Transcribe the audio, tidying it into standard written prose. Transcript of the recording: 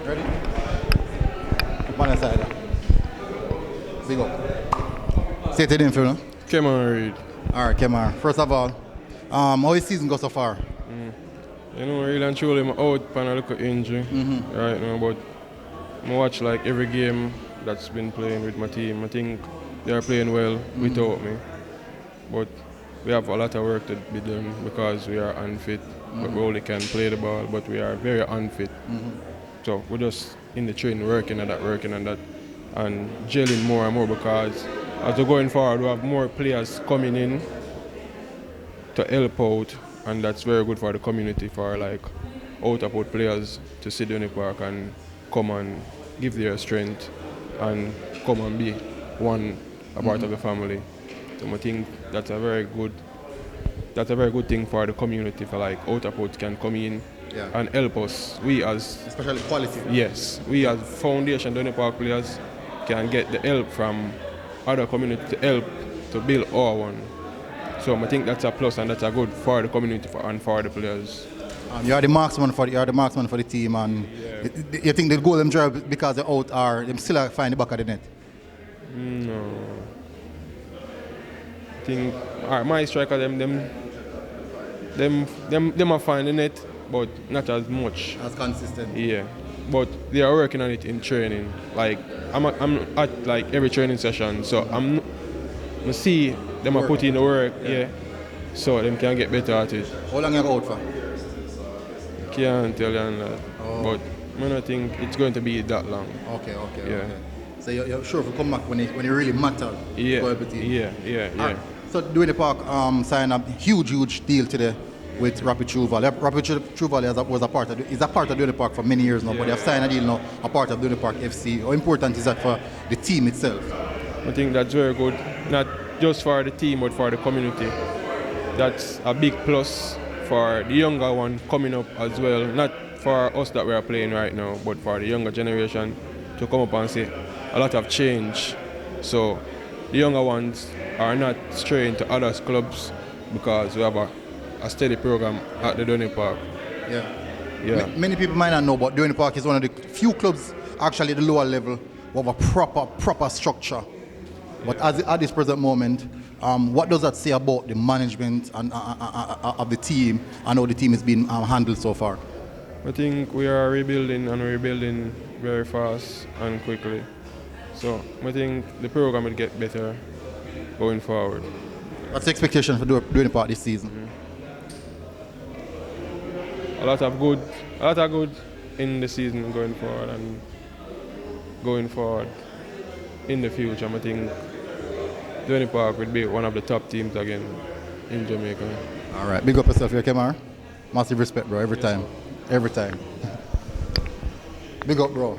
Ready? Up on the side. Big up. Say it in for you. Kemar Reid. Alright, Kemar. First of all, how is season go so far? You know, really and truly, I'm out for a little injury right now, but I watch like every game that's been playing with my team. I think they are playing well without me, but we have a lot of work to be done because we are unfit. But we only can play the ball, but we are very unfit. So we're just in the training, working on that, and gelling more and more because as we're going forward, we have more players coming in to help out, and that's very good for the community, for like out-of-out players to sit down in the park and come and give their strength and come and be a part of the family. So I think that's a very good thing for the community, for like out-of-out can come in and help us. We as Especially quality. Yes, we as foundation down the park players can get the help from other community to help to build our one. So I think that's a plus and that's a good for the community and for the players. You are the marksman for the team, and you think the goal them draw because they're out, or them still find the back of the net? No. I think my striker them are find the net, but not as much. As consistent. Yeah, but they are working on it in training. Like I'm at like every training session, so I see them are putting in the work, so them can get better at it. How long you go out for? Can't tell you that, but I don't think it's going to be that long. Okay. Yeah. So you're sure to come back when it really matters? Yeah. So Duhaney the Park signed a huge deal today with Rapid True Valley. Rapid True Valley is a part of Duhaney the Park for many years now, but they have signed a deal now, a part of Duhaney Park FC. How important is that for the team itself? I think that's very good, not just for the team but for the community. That's a big plus for the younger one coming up as well, not for us that we are playing right now, but for the younger generation to come up and see a lot of change. So the younger ones are not straying to other clubs because we have a steady program at the Duhaney Park. Yeah. Many people might not know, but Duhaney Park is one of the few clubs actually at the lower level with a proper structure. But at this present moment, what does that say about the management and of the team and how the team is being handled so far? I think we are rebuilding very fast and quickly. So I think the program will get better going forward. What's the expectation for Duhaney Park this season? A lot of good in the season going forward in the future. I think Duhaney Park will be one of the top teams again in Jamaica. All right, big up yourself here, Kemar. Massive respect, bro, every time. Big up, bro.